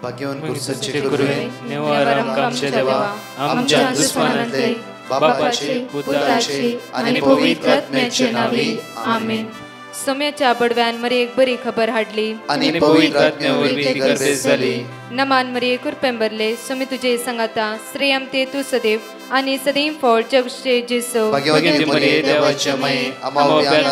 भाग्यवान कुर्साचे गुरुवे निवार आमच्या देवा आमच्या दुश्मनांतले बापाचे पुत्राचे आणि पवित्र आत्म्याचे नावे आमेन. सोम्याच्या बडव्यान मरी एक बरी खबर हाडली आणि पवित्र आत्म्यावर ती गर्भेस झाली. नमान मरी कुरपेंबरले सोमी तुझे संगाता श्रेयम ते तू सदैव आणि सदैव फळ जगचे जेसो. भाग्यवती मरिये देवाच्या माये आम्हा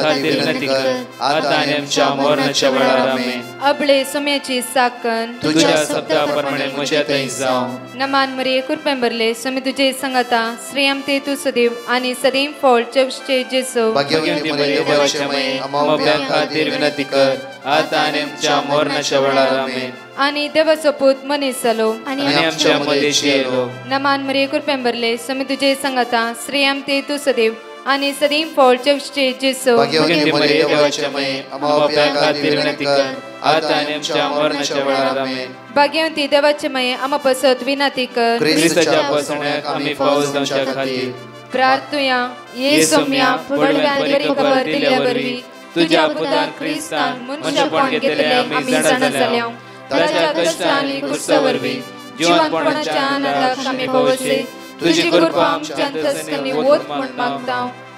खातीर विनंती कर आता आणि आमच्या मरणाच्या वेळार आमेन. अबळे सोम्याची साकन तुझ्या शब्दाप्रमाणे म्हज्या थंय जावं. नमान मरी कुरपेंबरले सोमी तुझे संगाता श्रेयम ते तू सदैव आणि सदैव फळ जगचे जेसो. भाग्यवती मरिये देवाच्या माये आम्हा खातीर विनंती कर आता आणि आमच्या मरणाच्या वेळार आमेन. आणि देवाचो पूत मनीस जालो आणि आमच्या मदेशी येलो. नमान मरी कुरपेंबरले सोमी तुझे संगाता श्रेयम ते तू सदैव आणि सदैव फळ जगचे जेसो. भाग्यवती मरिये देवाच्या माये आम्हा खातीर विनंती कर आता आणि आमच्या मरणाच्या वेळार आमेन. भाग्यवती देवाचे माये आम्हा पसत विनंती कर ख्रिस्ताच्या पासण्याक आम्ही पावस जावच्या खातीर प्रार्थुया. ये सोम्या बडव्यान बरी खबर दिल्या वरवी तुझ्या पुतान ख्रिस्तान मनुष्यपण घेतले आम्ही जाणा जाल्या. ताच्या कष्टांनी कुर्सावरवी जीवनपणाच्या आनंदाक आम्ही पावसे. तुझी कृपा आमच्या अंतस्करणी वोत म्हण मागता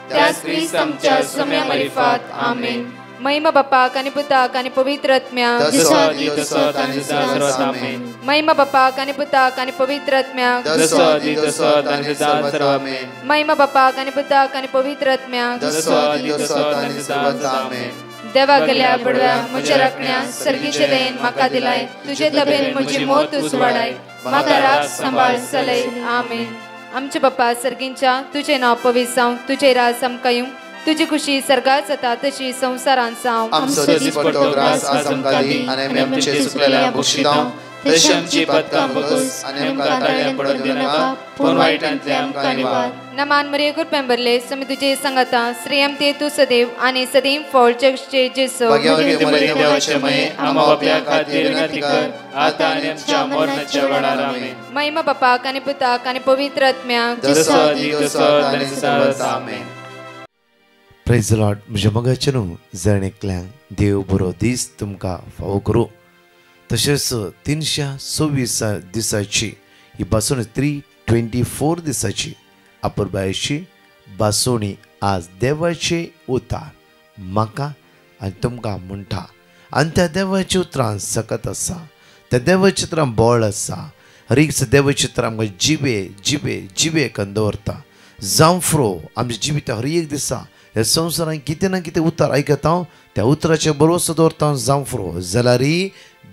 त्याच ख्रिस्त आमच्या सोम्या मरिफात आमेन. महिमा बापाक आणि पुताक आणि पवित्र आत्म्याक महिमा बापाक आणि पुताक आणि पवित्र आत्म्याक महिमा बापाक आणि पुताक आणि पवित्र आत्म्याक देवा गेल्या बडव्या म्हज्या राखण्या सर्गीचे देन म्हाका दिलाय. तुझे तबेन म्हजी मोत तूं वाडाय म्हाका राख सांबाळ चलय आमेन. आमचे बाप्पा सर्गींच्या तुझे नाव पवित्र जावं. तुझे राज आमकां येवं. तुझी खुशी सर्गात जाता तशी संसारांत जावं. आमचो दिसपट्टो ग्रास आज आमकां दी आनी आमी आमचे सुकलेल्या बक्षितां तशी आमची पातकां बगस आनी आमकां ताळ्यां पडूंक दिनाका पूण वायटांतले आमकां निवार. नमान मरिये कुरपेंबरले सोमी तुझे संगाता श्रेयम ते तू सदैव आणि सदैव फळ जगचे जेसो. भाग्यवती मरिये देवाचे माये आम्हा बापया खातीर विनंती कर आता आनी आमच्या मरणाच्या वेळार आमेन. महिमा बापाक आणि पुताक आणि पवित्र आत्म्याक आमेन. Praise the Lord. म्हज्या मगाचे न्हू जण एकल्यांक देव बरो दीस तुमकां फावो करूं. तशेंच 326 दिसाची ही बासोणी 324 दिसाची अपुरबायेची बासोणी आज देवाचे उतार म्हाका आनी तुमकां म्हणटा. आनी त्या देवाच्या उतरां सकत आसा. त्या देवाच्या उतरां बोळ आसा. हर एक देवाच्या उतरां आमकां जिवे जिवे जिवे करून दवरता. जावं फुरो आमच्या जिविता हर एक दिसा ह्या संवसारांत कितें ना कितें उतार आयकता त्या उतराचेर भरोसो दवरता जावं फुरो जाल्यार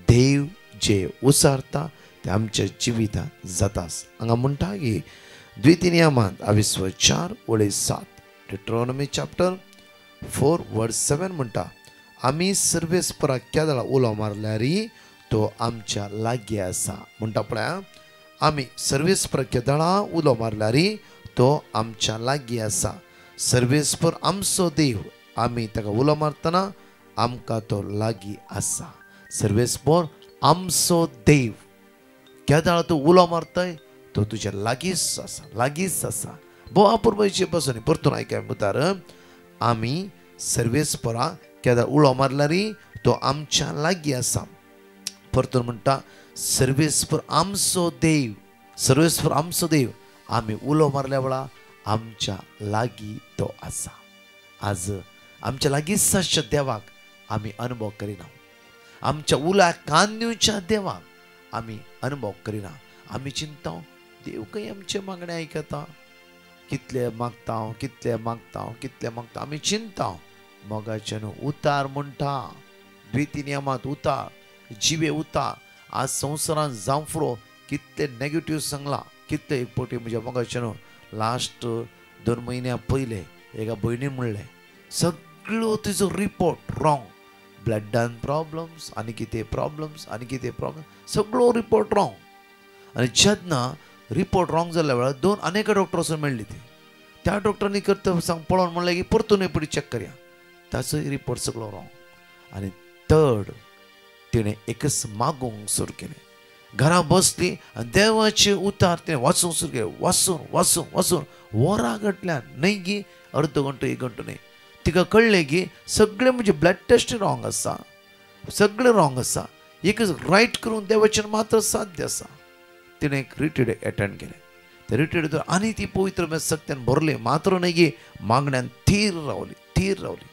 देव जे उसारता ते आमच्या जिवितांत जाताच. हांगा म्हणटा की द्वितीय नियमांत 4:7 डिट्रोनॉमी चॅप्टर 4:7 म्हणटा आमी सर्वेस्पराक केदळा उलो मारल्यार तो आमच्या लागीं आसा. म्हणटा पळय आमी सर्वेस्पराक केदळा उलो मारल्यार तो आमच्या लागीं आसा. सर्वेस्पर आमचो देव आमी ताका उलो मारतना आमकां तो लागीं आसा. सर्वेस्पर आमचो देव केदाळ तूं उलो मारताय तो तुज्या लागींच आसा लागींच आसा. भोव अपुरबायचे पासून परतून आयकाय मुतार आमी सर्वेस्परा केदाळ उलो मारल्यार तो आमच्या लागीं आसा. परतून म्हणटा सर्वेस्पर आमचो देव सर्वेस्पर आमचो देव आमी उलो मारल्या वेळा आमच्या लागीं तो आसा. आज आमच्या लागींच आसच्या देवाक आमी अनुभव करिना. आमच्या उला कान्यूच्या देवाक आमी अनुभव करिना. आमी चिंता देव खंय आमचे मागणे आयकता. कितले मागता कितले मागता कितले मागता आमी चिंता. मोगाचे न्हू उतार म्हणटा द्वितीय नियमांत उतार जिवे उतार. आज संवसारांत जावं फुरो कितले नेगेटिव्ह सांगला. कितले एक पोटी म्हज्या मोगाचे न्हू लास्ट 2 म्हयन्या पयले एका भयणीन म्हणलें सगळो तिजो रिपोर्ट रॉंग. ब्लडान प्रॉब्लम्स आनी कितें प्रॉब्लम्स आनी कितें प्रॉब्लम सगळो रिपोर्ट रॉंग. आनी जेन्ना रिपोर्ट रॉंग जाल्या वेळार 2 आनी एका डॉक्टर वचून मेळ्ळी ती. त्या डॉक्टरांनी करता सांग पळोवन म्हणलें की परतून पडी चॅक करया. ताचोय रिपोर्ट सगळो रॉंग. आनी थर्ड तिणें एकच मागूंक सुरू केलें. घरा बसली आनी देवाचे उतार तें वाचूंक सुरू केलें. वाचून वाचून वाचून वरां घटल्यान न्हय गी अर्द घंटो 1 घंटो न्हय. तिका कळ्ळें की सगळें म्हणजे ब्लड टेस्ट रॉंग आसा. सगळें रॉंग आसा. एकच रायट करून देवाचें मात्र साध्य आसा. तिणें एक रिट्रीट अटेंड केलें. ते रिट्रीट आनी ती पवित्र सक्त्यान भरली, मात्र न्ही गे मागण्यान थीर रावली.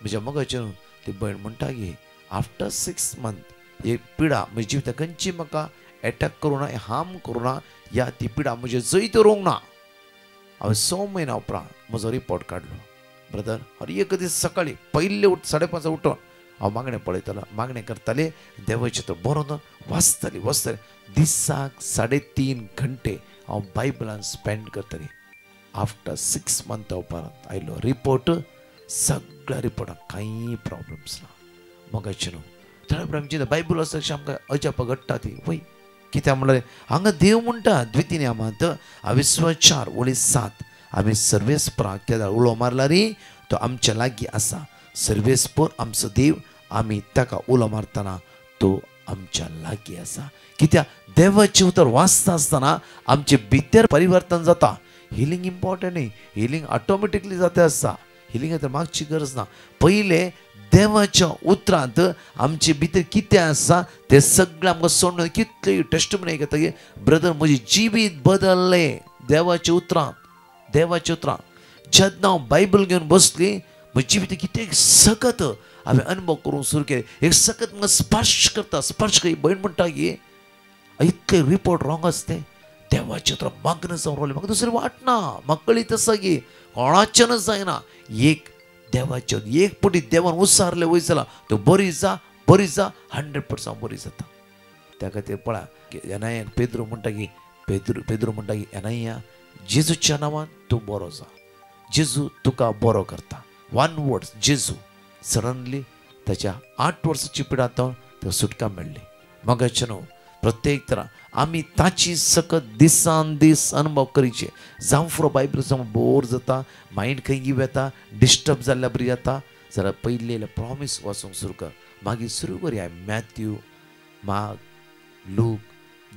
म्हज्या मोगाचें ती भयण म्हणटा गे आफ्टर 6 months ही पिडा म्हज्या जिवितांत खंयची म्हाका अटॅक करूं ना, हार्म करूं ना, या ती पिडा म्हजे जैत रोवंक ना. हांवें 6 म्हयन्या उपरांत म्हजो रिपोर्ट काडलो. ब्रदर, हर एक दीस सकाळीं पयले 5:30 उठोन हांव मागणें पळयतालो, मागणें करतालें, देवाचें तो बरोवन वाचताली. दिसाक 3.5 घंटे हांव बायबलान स्पेंड करताली. आफ्टर 6 months उपरांत आयलो रिपोर्ट, सगळ्या रिपोर्टाक कांय प्रॉब्लेम्स ना. मोगाचें न्हू थोड्या आमची बायबल आसा तशी आमकां अजाप घडटा ती वय. कित्याक म्हणल्यार हांगा देव म्हणटा द्वितीयनियमांत 24:7 आमी सर्वेस्परा केदार उलो मारला रे, तो आमच्या लागीं आसा. सर्वेस्पर आमचो देव, आमी ताका उलो मारतना तो आमच्या लागीं आसा. कित्याक देवाचें उतर वाचता आसतना आमचे भितर परिवर्तन जाता. हिलींग इम्पॉर्टंट न्ही, हिलींग ऑटोमॅटिकली जाता आसता. हिलींग तर मागची गरज ना. पयले देवाच्या उतरांत आमचे भितर कितें आसा तें सगळें आमकां सोडून कितलें टेस्टमनी घेतकीर ब्रदर म्हजें जिवीत बदललें देवाच्या उतरांत. जेन्ना हांव बायबल घेवन बसली, म्हजें जिवीत कितें सखत हांवें अनुभव करूंक सुरू केलें. एक सखत म्हाका स्पर्श करी. भयण म्हणटा की इतले रिपोर्ट रॉंग आसते, देवाचे उतरां मग्न जावन रावलें. म्हाका दुसरी वाट ना, म्हाका कळीत आसा की कोणाच्यानच जायना. एक देवाचे एक पटी देवान उसारले वयर जाला तो बरी जा 100% बरी जाता. त्या खातीर पळा एनाया पेद्रू म्हणटा की एनाया जेजूच्या नांवान तूं बरो जा, जेजू तुका बरो करता. 1 word जेजू. सडनली ताच्या 8 वर्साची पिडा तो सुटका मेळ्ळी. मोगाचें न्हू प्रत्येक तरां आमी ताची सकत दिसान दीस अनुभव करीचे. जावं फुरो बायबल समज बोर जाता, मायंड खंय येता, डिस्टर्ब जाल्ल्या बरी जाता जाल्यार पयले प्रॉमीस वाचूंक सुरू कर. मागीर सुरू करया मॅथ्यू, मार्क, लूक,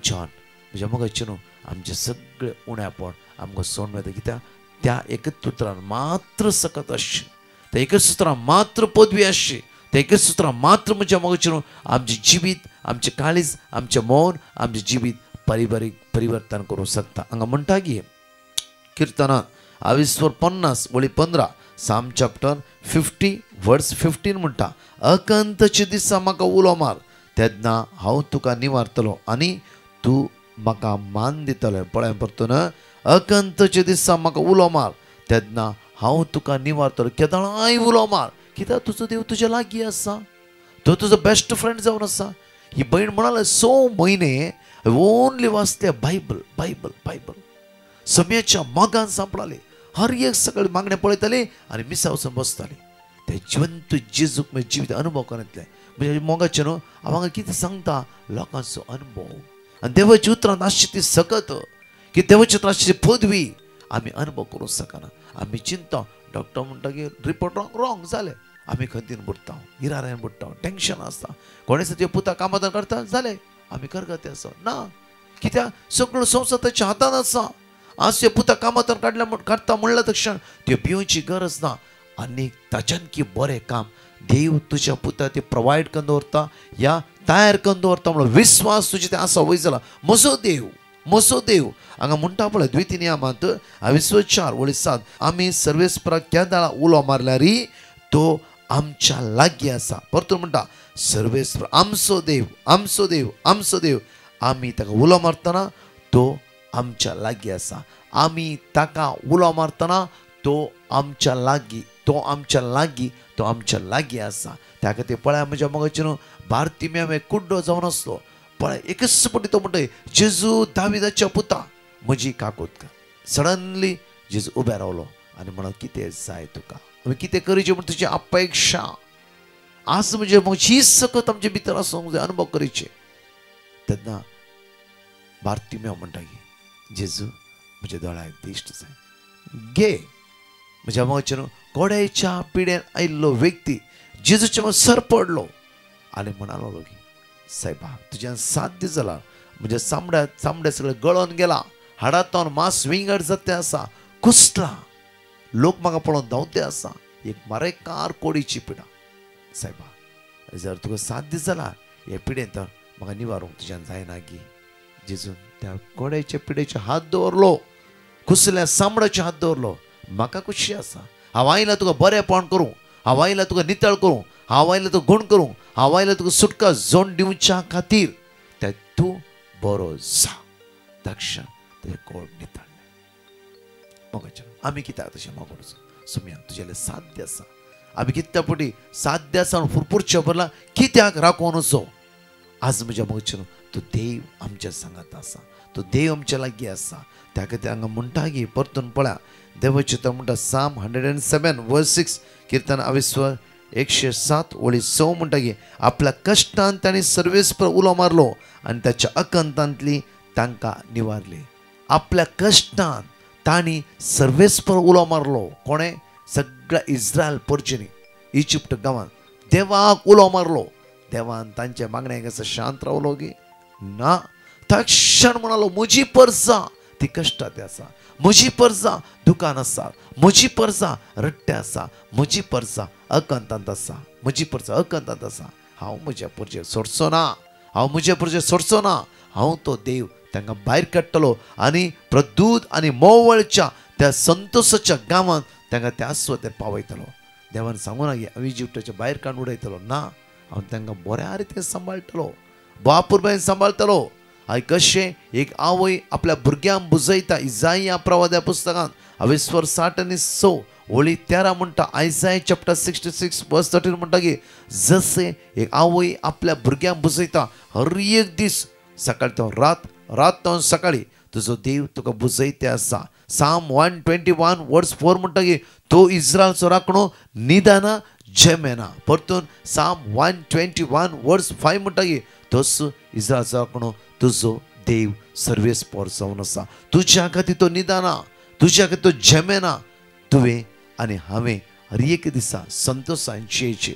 जॉन. म्हज्या मोगाचें न्हू आमचें सगळें उण्यापण आमकां सोडून वता. कित्याक त्या एकच उतरान मात्र सकत आसची, त्या एकच सुत्रान मात्र पदवी आसची, त्या एकच सुत्रान मात्र म्हज्या मोगाचें न्हू आमचें जिवीत, आमचें काळीज, आमचें मौन, आमचें जिवीत परिवर्तन करूंक शकता. हांगा म्हणटा की किर्तनांत 50:15 साम चॅप्टर 50 verse 15 म्हणटा अकंतचे दिसा म्हाका उलो मार, तेन्ना हांव तुका निवारतलो आनी तूं म्हाका मान दितलो. पळय परतून अकंतचे दिसा म्हाका उलो मार, तेन्ना हांव तुका निवारतलो. केदाळांय उलो मार, कित्याक तुजो देव तुज्या लागीं आसा, तो तुजो बेस्ट फ्रेंड जावन आसा. ही भयण म्हणाले 6 म्हयने ओनली वाचले बायबल. सम्याच्या मोगान सांपडाले. हर एक सकाळी मागणें पळयताली आनी मिसा वचून बसताली. ते जिवंत जेजूक म्हजे जिवीत अनुभव करतले. म्हणजे मोगाचें न्हू हांव हांगा कितें सांगता लोकांचो अनुभव आनी देवाच्या उतरांत आसची ती सकत की देवाच्या उतरांत आसची पदवी आमी अनुभव करूंक शकना. आमी चिंता डॉक्टर म्हणटा की रिपोर्ट रॉंग जाले, आमी खंतीन बुडटा, हिराऱ्यान बुडटा, टेन्शन आसता. कोणें तुजे पुता कामात करता जालें आमी करगते आसा ना. कित्याक सगळो संवसार ताच्या हातांत आसा. आज ते पुता कामांतल्यान काडटा म्हणल्या तक्षण त्यो भिवची गरज ना. आनी ताच्यान की बरें काम देव तुज्या पुता ते प्रोवायड करून दवरता, या तयार करून दवरता म्हणून विश्वास तुजे ते आसा वयर जाला. म्हजो देव हांगा म्हणटा पळय द्वितीयनियमांत 24:7 आमी सर्वेस्पराक केदाळा उलो मारल्यार तो आमच्या लागीं आसा. परतून म्हणटा सर्वेस्पर आमचो देव आमी ताका उलो मारतना तो आमच्या लागीं आसा. आमी ताका उलो मारतना तो आमच्या लागीं आसा. त्या खातीर पळय म्हज्या मोगाचें न्हू बार्तिमेव कुड्डो जावन आसलो. पळय एकच पटी तो म्हणटा जेजू दाविदाच्या पुता म्हजी काकूत कर. सडनली जेजू उबे रावलो आनी म्हणून कितें जाय तुका, कितें करचें म्हण तुजी अपेक्षा आस म्हणजे म्हजी सकत आमचे भितर आसूंक जाय, अनुभव करचे. तेन्ना बार्तिमेव म्हणटा की जेजू म्हज्या दोळ्याक दिश्ट जाय गे. म्हज्या मोगाचें न्हू कोड्याच्या पिड्यान आयिल्लो व्यक्ती जेजूच्या सर पडलो आनी म्हणालो की सायबा तुज्यान साध्य जाला, म्हज्या चामड्या सगळे गळोन गेला, हाडांतल्यान मांस विंगड जाते आसा, कुसला, लोक म्हाका पळोवन धांवते आसा, एक मरेकार कोडीची पिडा. सायबा जर तुका साध्य जाला हे पिडेंत म्हाका निवारूंक तुज्यान जायना गी. जेजून त्या गोड्याच्या पिडेचे हात दवरलो, कुसल्या सामडाचे हात दवरलो. म्हाका खुशी आसा. हांव आयला तुका बरेपण करूं, हांव आयला तुका नितळ करूं, हांव आयला तुका गुण करूं, हांव आयला तुका सुटका जोड दिवच्या खातीर. ते तूं बरो जा. दक्षान तुजें कोड नितळ्ळें. मोगाचें आमी कित्याक तशें मागून सुम्या तुजेले साध्य आसा. आमी कित्या पटी साध्य आसा फुरफुरचे भरला कित्याक राखून वचो. आज म्हज्या मोगाचें तूं देव आमच्या सांगात आसा, तूं देव आमच्या लागीं आसा. त्या खातीर हांगा म्हणटा गी परतून पळया देवाचें तो म्हणटा साम 107 वर्स 6 कीर्तन 107 ओळी 6 म्हणटा गी आपल्या कश्टान ताणें सर्वेस्पर उलो मारलो आनी ताच्या अकंतांतली तांकां निवारली. आपल्या कश्टान तांणी सर्वेस्पर उलो मारलो. कोणें? सगळ्या इस्रायल परचेनी इजिप्त गांवांत देवाक उलो मारलो. देवान तांच्या मागण्यांक असं शांत रावलो गी ना. तक्षण म्हणालो म्हजी परसा ती कश्टात आसा, म्हजी परसा दुकान आसा, म्हजी परसा रट्टे आसा, म्हजी परसा अकंतांत आसा, म्हजी परसा अकंतांत आसा. हांव म्हज्या परजे सोडचो ना, हांव म्हजे परजे सोडचो ना. हांव तो देव तांकां भायर काडटलो आनी प्रदूत आनी मोवळच्या त्या संतोशाच्या गांवांत तांकां त्या आस्वातेर पावयतलो. देवान सांगून ना हांव इजिप्टाच्या भायर काडून उडयतलो ना, हांव तांकां बऱ्या रितीन सांबाळटलो, बापूरबायन सांबाळटलो. हांव कशें एक आवय आपल्या भुरग्यांक बुजयता. इजाया प्रवाद्या पुस्तकांत 26 ओळी 13 म्हणटा. आयसाया चॅप्टर 66 वर्स 13 म्हणटा की जसे एक आवय आपल्या भुरग्यांक बुजयता हर एक दीस सकाळी तो रात तो सकाळी तुजो देव तुका बुजयते आसा. साम 121 वर्स 4 म्हणटा की तो इस्रायलचो राखणो निदाना जेमेना. परतून साम 121 वर्स 5 म्हणटा की तोच इस्रायलचो राखणो तुजो देव सर्वेस्पर जावन आसा. तुज्या खातीर तो निदाना, तुज्या खातीर तो जेमेना. तुवें आनी हांवें हर एक दिसा संतोशान जियेचें,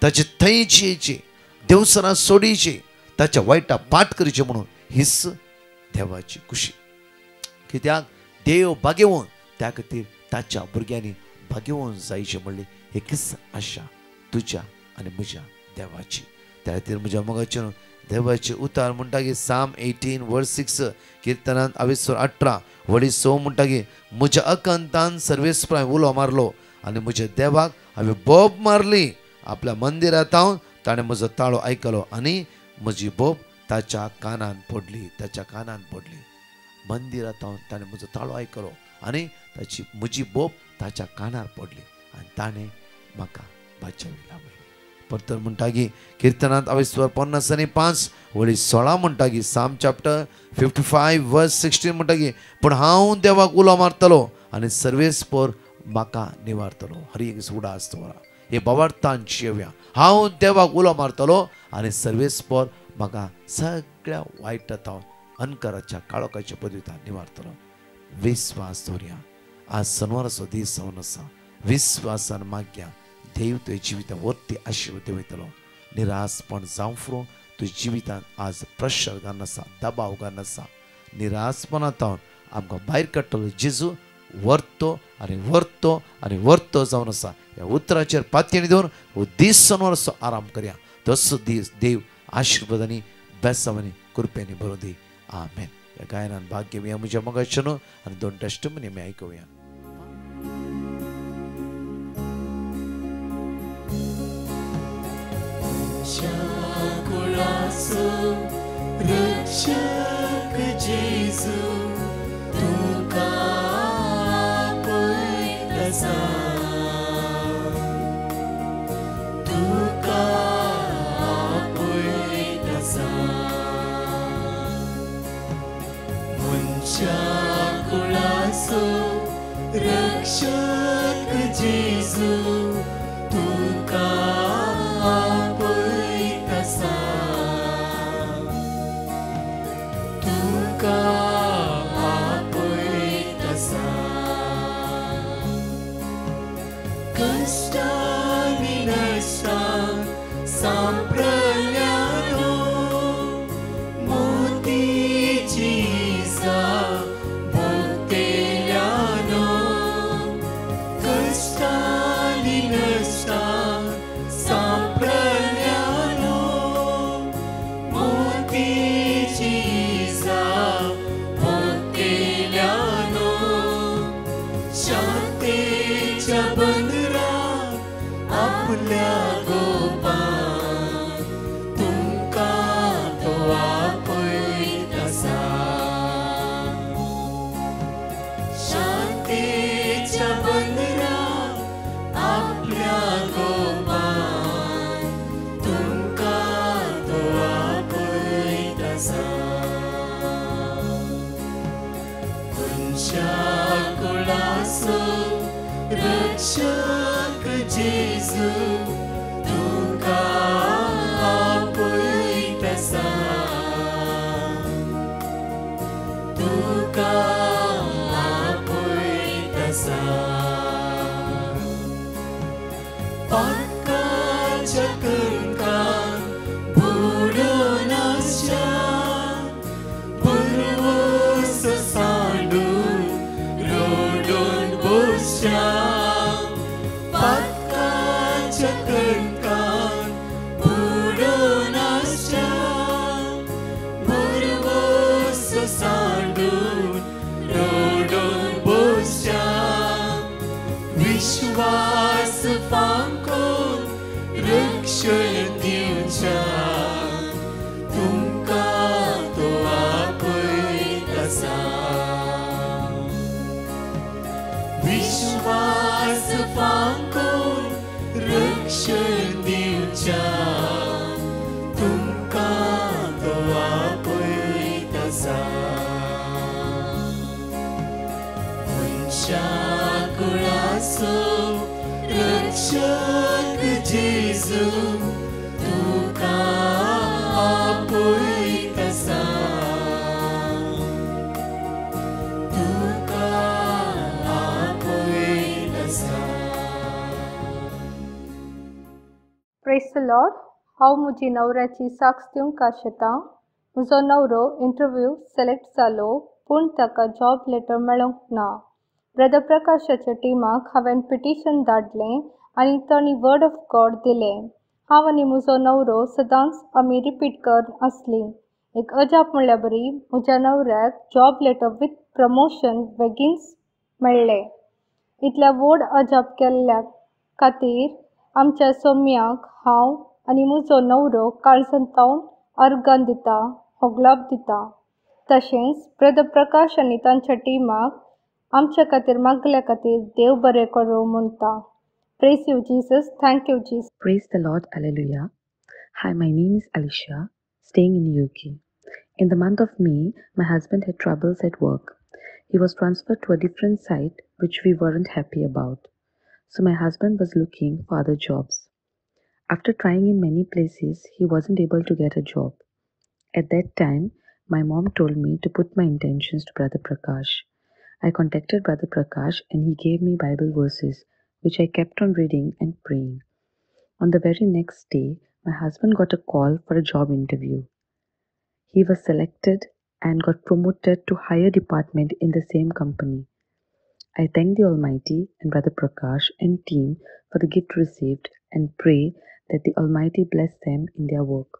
ताचे थंय जियेचें, देवसरां सोडीचें, ताच्या वायटा पाठ करचें म्हणून हीच देवाची खुशी. कित्याक देव भाग्यवन त्या खातीर ताच्या भुरग्यांनी भाग्यवन जायचें म्हणली एकच आशा तुज्या आनी म्हज्या देवाची. त्या खातीर म्हज्या मोगाचें देवाचे उतार म्हणटा की साम 18 वर्स 6 कीर्तनांत 18 वडी 6 म्हणटा की म्हज्या अकंतान सर्वेस्पराय उलो मारलो आनी म्हज्या देवाक हांवें बोब मारली. आपल्या मंदिरांत हांव ताणें म्हजो ताळो आयकलो आनी म्हजी बोब ताच्या कानान पडली. ताच्या कानान पडली. मंदिरांत हांव ताणें म्हजो ताळो आयकलो आनी म्हजी बोब ताच्या कानार पडली आनी ताणें म्हाका बाचावी लावली. परतर म्हणटा की कीर्तनांत 50 वळी 16 म्हणटा की साम चॅप्टर 55 वर्स 16 म्हणटा की पूण हांव देवाक उलो मारतलो आनी सर्वेस्पर म्हाका निवारतलो. हर एक उडा आसतो हे बावार्थान जियेवया. हांव देवाक उलो मारतलो आनी सर्वेस्पर म्हाका सगळ्या वायटांत अनकाराच्या काळोखाच्या पदवींत निवारतलो. विस्वास दवरया. आज शनिवाराचो दीस जावन आसा. विस्वासान मागया देव तुवें जिवितांत वर्ती आशिर्वाद वयतलो. निराशपण जावं फुरो तुज्या जिवितांत आज प्रेशर घालून आसा, दबाव घालून आसा. निराशपणांत आमकां भायर काडटलो जेजू व्हरतो आनी व्हरतो आनी व्हरतो जावन आसा. ह्या उतराचेर पातयेणी दवरून हो दीस शनिवाराचो आराम करया. तसो दीस देव आशिर्वादांनी बेसावांनी कृपेनी भरून दी. आमेन. ह्या गायनान भाग घेवया म्हज्या मोगाचें आनी 2 टेस्टमनी आमी आयकुया. रक्षक जेजू तुका पळयतसा, तुका पळयतसा. मनशा कुळाचो रक्षक जेजू तुका पळयतसा, तुका पळयतसा. कश्टांनी नश्टांत सांप्रल्यानो मोतीची इजा भोगतेल्यानो. कश्टांनी नश्टांत सांप्रल्यानो शांतीच्या बंदरात आपल्या गोपान तुमकां तो आपयत आसा. शांतीच्या बंदरात आपल्या गोपान तुमकां तो आपयत आसा. कुळासो रक्षक जेजू तुमकां आपयत आसा. तुका आपयत आसा. पातकाच्या कणकान बुडून आशा पुरवस सांडून रोडून बोशा. पातकाच्या कणकान बुडून आशा पुरवस सांडून रोडून बोशा. विश्वास फांकोन रक्षण दिवच्या तुमकां तो आपयत आसा. विश्वास फांकोन रक्षण दिवच्या तुमकां तो आपयत आसा. कुळासो रक्षक जेजू तुका आपयत आसा. तुका आपयत आसा. Praise the Lord. हांव म्हजी नवऱ्याची साक्ष दिवंक शकता. म्हजो नवरो इंटरव्यू सिलेक्ट जालो पूण ताका जॉब लेटर मेळूंक ना. ब्रदर प्रकाशाच्या टिमाक हांवें पिटिशन धाडलें आनी तांणी वर्ड ऑफ गॉड दिलें. हांव आनी म्हजो नवरो सदांच आमी रिपीट करन आसलीं. एक अजाप म्हणल्या बरी म्हज्या नवऱ्याक जॉब लेटर विथ प्रमोशन बेगीनच मेळ्ळें. इतल्या व्हड अजाप केल्ल्या खातीर आमच्या सौम्याक हांव आनी म्हजो नवरो काळजंतावन अर्गान दिता, होगलाप दिता. तशेंच ब्रदर प्रकाश आनी तांच्या टिमाक आमच्या खातीर मागल्या खातीर देव बरें करूं म्हणटा. Praise you Jesus. Thank you Jesus. Praise the Lord. Alleluia. Hi, my name is Alicia, staying in UK. In the month of May, my husband had troubles at work. He was transferred to a different site, which we weren't happy about. So my husband was looking for other jobs. After trying in many places, he wasn't able to get a job. At that time, my mom told me to put my intentions to Brother Prakash. I contacted Brother Prakash and he gave me Bible verses, which I kept on reading and praying. On the very next day, my husband got a call for a job interview. He was selected and got promoted to higher department in the same company. I thank the Almighty and Brother Prakash and team for the gift received and pray that the Almighty bless them in their work.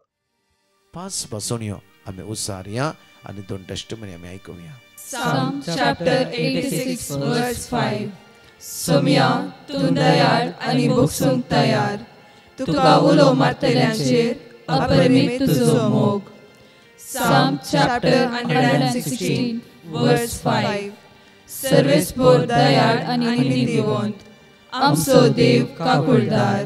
5 बसोन्यो आमी उसारया आनी 2 testimony आमी आयकुया. Psalm chapter 86 verse 5. Saumya तूं दयाळ आनी बोगसूंक तयार. तुका उलो मारतल्यांचेर अपरिमीत तुजो मोग. Psalm chapter 116 verse 5. सर्वेस्पोर Dayal आनी नितीवंत आमचो देव काकुळदार.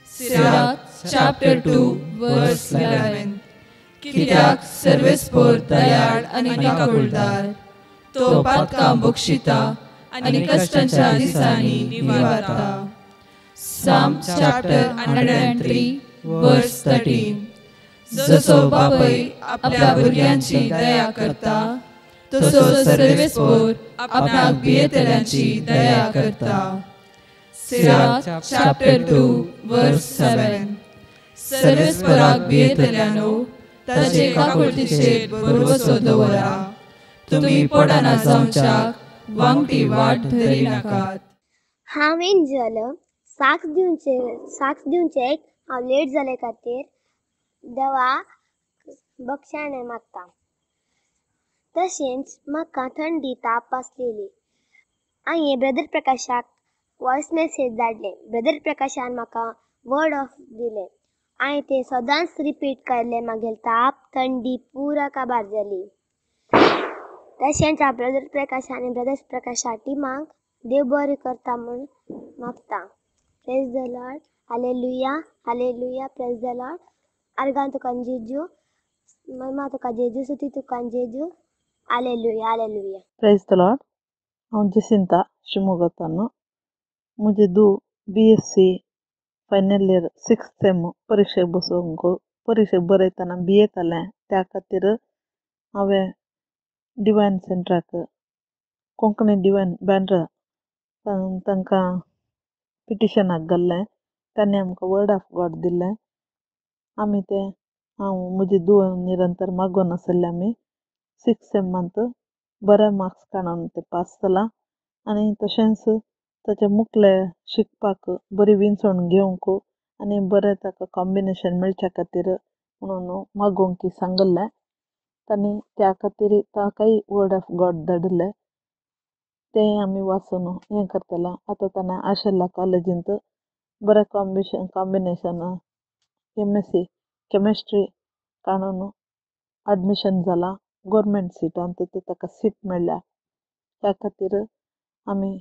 सिराक chapter 2 verse 11. कित्याक सर्वेस्पोर दयाळ आनी काकुळदार तो पातकां बक्षिता आनी कश्टांच्या दिसांनी निवारता. Psalm chapter 103 verse 13. जसो बापय आपल्या भुरग्यांची दया करता तसो सर्वेस्पोर आपणाक भियेतल्यांची दया करता. Sirach chapter 2 verse 7. सर्वेस्पोराक भियेतल्यांनो ताचे काकुळतीचेर भरवसो दवरा. तुमी पोडाना जावच्याक वांगटी वाट धरी नाकात. हांव एंजल साक्ष दिवचे हांव लेट जाले खातीर देवा बक्षाणे मागता. तशेंच म्हाका थंडी ताप आसलेली हांवें ब्रदर प्रकाशाक वॉयस मेसेज धाडले. ब्रदर प्रकाशान म्हाका वर्ड ऑफ दिले. हांवें ते सदांच रिपीट केल्ले. मागेल ताप थंडी पुरा काबार जाली. तशेंच हांव ब्रदर प्रकाश आनी ब्रदर प्रकाशा टिमाक देव बरें करता म्हूण मागता. Praise the Lord. Hallelujah hallelujah. Praise the Lord. आर्गां तुका जेजू, महिमा तुका जेजू, स्तुती तुका जेजू. Hallelujah hallelujah. Praise the Lord. हांव जसिंता शिमोगातान. मुझे दू BSc final year 6th same परीक्षेक बसूंक परीक्षेक बरयतना बी येतालें. त्या खातीर हांवें डिवायन सेंटराक कोंकणी डिवायन बँड्रा तांकां पिटिशनाक घाल्लें. तांणी आमकां वर्ड ऑफ गॉड दिल्लें. आमी तें हांव म्हजी दू निरंतर मागोन आसले. आमी 6th सेमांत बरे मार्क्स काडून ते पास जाला. आनी तशेंच ताचे मुखले शिकपाक बरी विंचोण घेवंक आनी बरें ताका कॉम्बिनेशन मेळच्या खातीर म्हणून मागोवंक सांगल्लें. तांणी त्या खातीर ताकाय वर्ड ऑफ गॉड धाडले. तें आमी वाचून हें करतलें. आतां ताणें आशेल्या कॉलेजींत बरें कॉम्बिनेशन MSc केमिस्ट्री काडून एडमिशन जाला. गव्हर्मेंट सिटांत ताका सीट मेळ्ळ्या. त्या खातीर आमी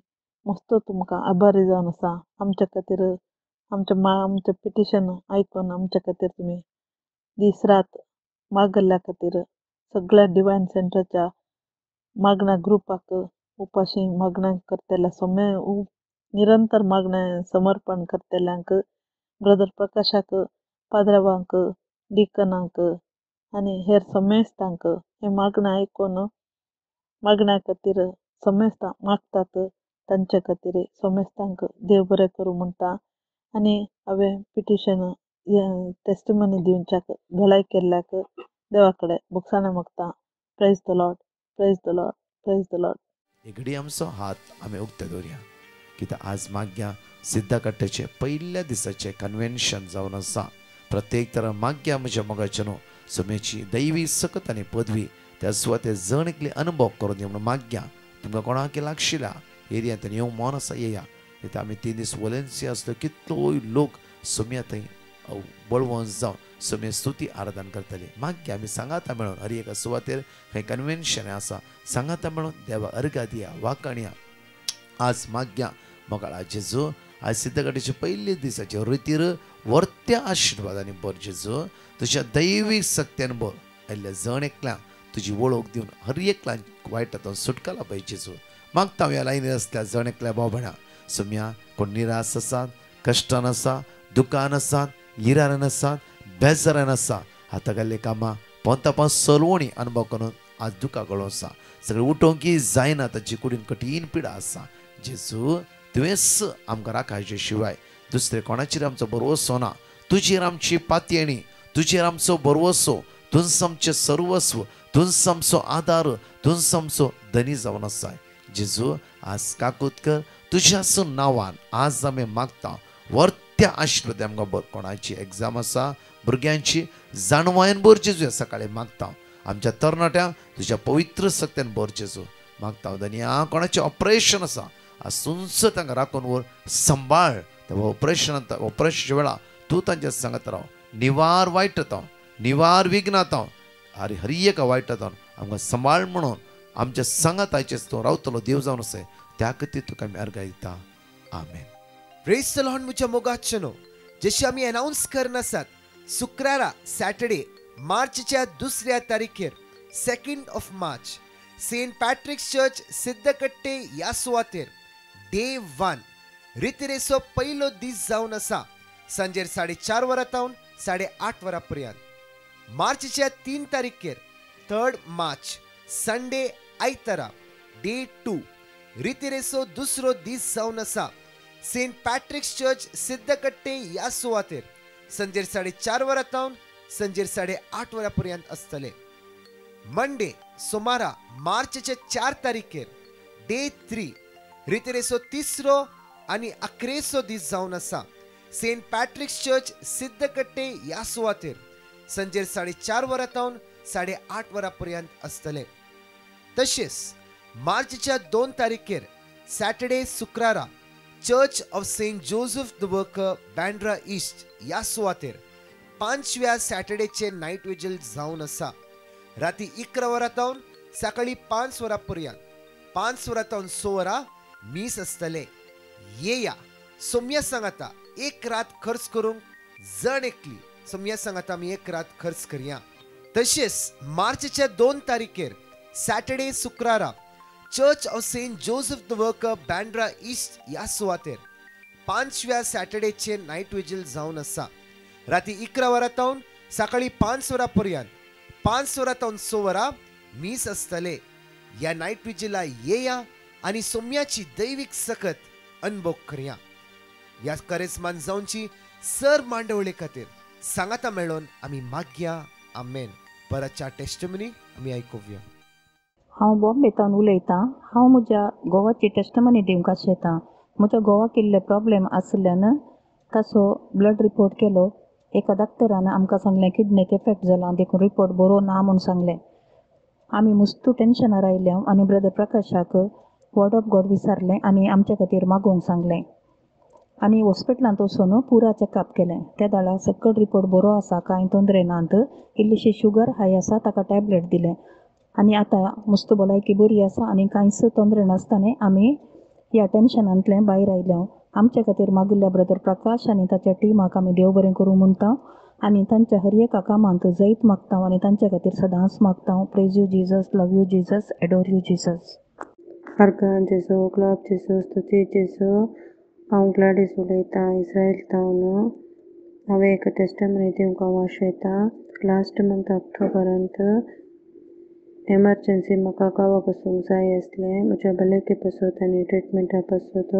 मस्त तुमकां आभारी जावन आसा. आमच्या खातीर आमचें पिटिशन आयकून आमच्या खातीर तुमी दीस रात मागल्या खातीर सगळ्या डिवायन सेंटराच्या मागण्या ग्रुपाक उपाशी मागणें करतल्या निरंतर मागणें समर्पण करतल्यांक ब्रदर प्रकाशाक, पाद्रवांक, डिकनांक आनी हेर समेस्तांक हे मागणें आयकून मागण्या खातीर समेस्तां मागतात. तांचे खातीर समेस्तांक देव बरें करूं म्हणटा. आनी हांवें पिटिशन टेस्टिमनी दिवच्याक भलाय केल्ल्याक देवा कडेन भुगसाणे मागता. Praise the Lord praise the Lord praise the Lord. एक घडी आमचो हात आमी उक्ते दवरया. कित्याक आज माग्या सिद्धा कट्ट्याचे पयल्या दिसाचे कन्वेन्शन जावन आसा. प्रत्येक तरा माग्या म्हज्या मोगाचे न्हू समेची दैवी सकत आनी पदवी त्या सुवाते जण एकले अनुभव करून दिवं म्हणून माग्या. तुमकां कोणाक लागशिल्ल्या एरियांत येवंक मन आसा येया. कित्याक आमी 3 दीस वॉलंटियर आसलो. कितलोय लोक सोम्या थंय बळवंत जावन सोम्या स्तुती आराधन करतली. माग्या आमी सांगाता मेळून हर एका सुवातेर खंय कन्वेन्शन आसा सांगाता मेळून देवा अर्घा दिया वाकण्या. आज माग्या मोगाळा जेजू आज सिद्धगडीचे पयले दिसाचे रितीर वर्त्या आशिर्वादांनी भर जेजू. तुज्या दैवीक सक्त्यान भर आयिल्ल्या जण एकल्यांक तुजी वळख दिवन हर एकल्यांक वायटांतून सुटका लाभय जेजू. मागता ह्या लायनीर आसल्या जण एकल्या भाव भयणां सोम्या कोण निराश आसात, कश्टान आसा, दुकान आसात, हिरान आसात, बेजारान आसा, हातागाल्ले कामां पोंतापां सलवणी अनुभव करून आज दुखा गळो आसा. सगळें उठोवंक जायना. ताची कुडीन कठीण पिडा आसा. जेजू तुवेंच आमकां राखायचे शिवाय दुसरे कोणाचेर आमचो भरवंसो ना. तुजेर आमची पातयेणी, तुजेर आमचो भरवंसो, तुंच आमचें सर्वस्व, तुंच आमचो आदार, तुंच आमचो धनी जावन आसा. जेजू आज काकूत कर तुज्याच नांवान आज आमी मागता वर्त्या आशिर्वाद आमकां बर. कोणाची एग्जाम आसा भुरग्यांची जाणवायन बर जेजू सकाळी मागता. आमच्या तरणाट्यांक तुज्या पवित्र सक्त्यान बर जेजू मागता. धन्या कोणाचें ऑपरेशन आसा आज सुंच तांकां राखून वर सांबाळ. त्या ऑपरेशनाच्या वेळा तूं तांच्या सांगत राव. निवार वायटांत निवार विघ्नांत हर एका वायटांत आमकां सांबाळ म्हणून आमच्या सांगात आयचेच तो रावतलो देव जावन आसा. त्या खातीर तुका आमी अर्घ दिता. आमेन. प्रेज द लॉर्ड मुझे मोगाचनो. जशें आमी अनाउन्स करन आसात शुक्रारा सॅटर्डे मार्चच्या 2 तारीखेर 2nd of March Saint Patrick's Church Siddhakatte ह्या सुवातेर डे 1 रितीरेचो पयलो दीस जावन आसा. सांजेर 4:30 वरांतावन 8:30 वरां पर्यंत. मार्चच्या 3 तारीखेर 3rd March संडे आयतारा डे 2 रितीरेचो दुसरो दीस जावन आसा. सेंट पॅट्रिक्स चर्च सिद्धकट्टे ह्या सुवातेर सांजेर 4:30 वरांतावन सांजेर 8:30 वरां पर्यंत आसतले. मंडे सोमारा मार्चच्या 4 तारीखेर डे 3 रितीरेचो तिसरो आनी 11रेचो दीस जावन आसा. सेंट पॅट्रिक्स चर्च सिद्धकट्टे ह्या सुवातेर सांजेर 4:30 वरांतावन 8:30 वरां पर्यंत आसतले. तशेंच मार्चच्या 2 तारीखेर सॅटर्डे शुक्रारा church of Saint Joseph the worker Bandra East ह्या सुवातेर 5व्या सॅटर्डेचे नाईट विजील जावन आसा. राती 11 वरांतावन सकाळी 5 वरां पर्यंत 5 वरांतावन 6 वरां मीस आसतले. येया सोम्या सांगाता एक रात खर्च करूंक जण एकली. सोम्या सांगाता आमी एक रात खर्च करया. तशेंच मार्चच्या 2 तारखेर सॅटर्डे शुक्रारा church of Saint Joseph the worker Bandra East ह्या सुवातेर 5व्या सॅटर्डेचे नाईट विजील जावन आसा. राती 11 वरांतावन सकाळी 5 वरां पर्यंत 5 वरांतावन 6 वरां मीस आसतले. ह्या नाईट विजीला येया आनी सोम्याची दैवीक सकत अनुभव करया. ह्या करेस्मान जावची सर मांडवळे खातीर सांगाता मेळोन आमी मागया. आमेन. परतच्या टेस्टमनी आमी आयकुया. हांव बॉम्बेतावन उलयतां. हांव म्हज्या घोवाची टेस्टमनी दिवंक आशेतां. म्हज्या घोवाक इल्ले प्रॉब्लेम आसल्यान ताचो ब्लड रिपोर्ट केलो. एका डॉक्टरान आमकां सांगलें किडनीक इफेक्ट जाला, देखून रिपोर्ट बरो ना म्हूण सांगलें. आमी मस्तू टेन्शनार आयल्या आनी ब्रदर प्रकाशाक वर्ड ऑफ गॉड विचारलें आनी आमचे खातीर मागोवंक सांगलें. आनी हॉस्पिटलांत वचून पुरा चॅकअप केलें. त्या दाळा सकयल रिपोर्ट बरो आसा, कांय तोंदरे नात. इल्लीशी शुगर हाय आसा, ताका टॅबलेट दिलें आनी आतां मस्त भलायकी बरी आसा आनी कांयच तोंदरे नासताना आमी ह्या टेन्शनांतल्यान भायर आयल्या. आमचे खातीर मागिल्ल्या ब्रदर प्रकाश आनी ताच्या टिमाक आमी देव बरें करूं म्हणटा आनी तांच्या हर एका कामांत जैत मागता आनी तांचे खातीर सदांच मागता. Praise you Jesus, love you Jesus, adore you Jesus. अर्गान जेसो, क्लब जेसो, स्तुती जेसो. हांव ग्लॅडीस उलयतां इस्रायल तावन. हांवें एक टेस्टमनी दिवंक हांव आशेतां. लास्ट मंथ ऑक्टोबरांत एमर्जन्सी म्हाका गांवाक वचूंक जाय आसलें. म्हज्या भलायके पासत आनी ट्रिटमेंटा पासत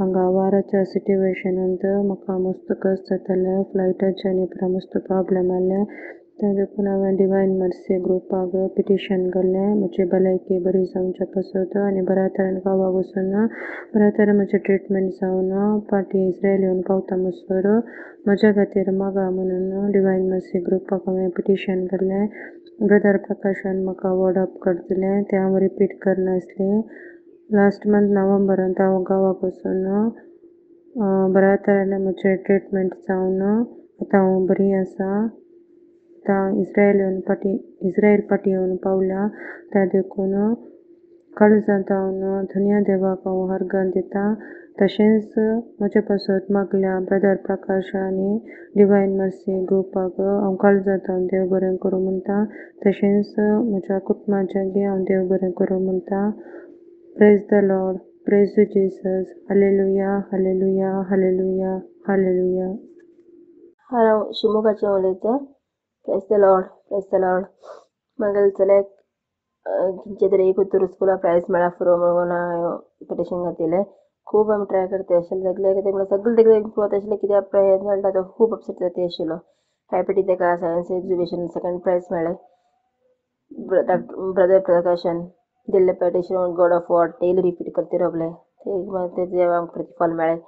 हांगा वाराच्या सिट्युएशनांत म्हाका मस्त कस जाताले. फ्लायटाच्या आनी पुरा मस्त प्रॉब्लेम आसले. त्या देखून हांवें डिवायन मर्सी ग्रुपाक पिटिशन घालें म्हजी भलायकी बरी जावच्या पासत आनी बऱ्या तरेन गांवाक वचून बऱ्या तरेन म्हजें ट्रिटमेंट जावन पाटी इस्रायल येवन पावता मसर म्हज्या खातीर मागा म्हणून डिवायन मर्सी ग्रुपाक हांवें पिटिशन घालें. ब्रदर प्रकाशान म्हाका वर्ड ऑफ गॉड दिलें, तें हांव रिपीट करनासलें. लास्ट मंथ नोव्हेंबरांत हांव गांवाक वचून बऱ्या तरेन म्हजें ट्रिटमेंट जावन आतां हांव बरी आसा. आतां इस्रायल पाटी येवन पावल्या. त्या देखून काळजांत हांव धन्य देवाक हांव अर्गान दितां. तशेंच म्हजे पासत मागल्या ब्रदर प्रकाश आनी डिवायन मर्सी ग्रुपाक हांव काळजांत हांव देव बरें करूं म्हणटा. तशेंच म्हज्या कुटुंबाच्यागे हांव देव बरें करूं म्हणटा. Praise the Lord, praise you Jesus, hallelujah, hallelujah, hallelujah, hallelujah. हांव शिमोगाचें उलयतां. Praise the Lord, praise the Lord. म्हागेले चल्याक खंयचे तरी एक उत्तर स्कुला प्रायज मेळ्ळा फुरो म्हणून हांवें पिटिशन घातिलें. खूब आमी ट्राय करता आशिल्ले सगळे कितें म्हणल्यार सगळे तेका इम्प्रूव जाता आशिल्लें. कित्याक प्रयत्न घालता तो खूब अपसेट जाता आशिल्लो. हायपीटी तेका सायन्स एक्झिबिशन सेकंड प्रायज मेळ्ळें. ब्रदर प्रकाशान दिल्ले petition god of word daily repeat करते रावले. तेजे आमकां प्रतिफल मेळ्ळें.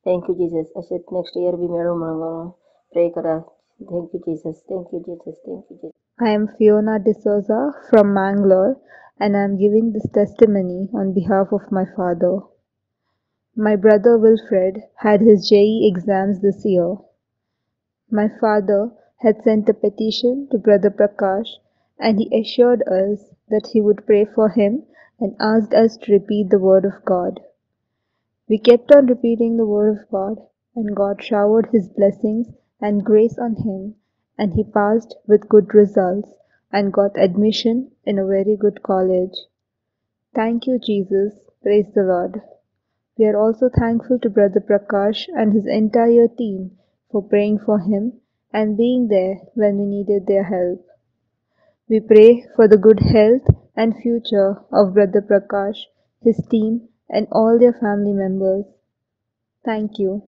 Thank you Jesus. अशेंच नेक्स्ट इयर बी मेळूं म्हणून प्रे करा. Thank you, Jesus. Thank you, Jesus. Thank you, Jesus. I am Fiona D'Souza from Mangalore, and I am giving this testimony on behalf of my father. My brother Wilfred had his JEE exams this year. My father had sent a petition to Brother Prakash, and he assured us that he would pray for him and asked us to repeat the word of God. We kept on repeating the word of God, and God showered his blessings and grace on him, and he passed with good results and got admission in a very good college. Thank you, Jesus. Praise the Lord. We are also thankful to Brother Prakash and his entire team for praying for him and being there when we needed their help. We pray for the good health and future of Brother Prakash, his team, and all their family members. Thank you.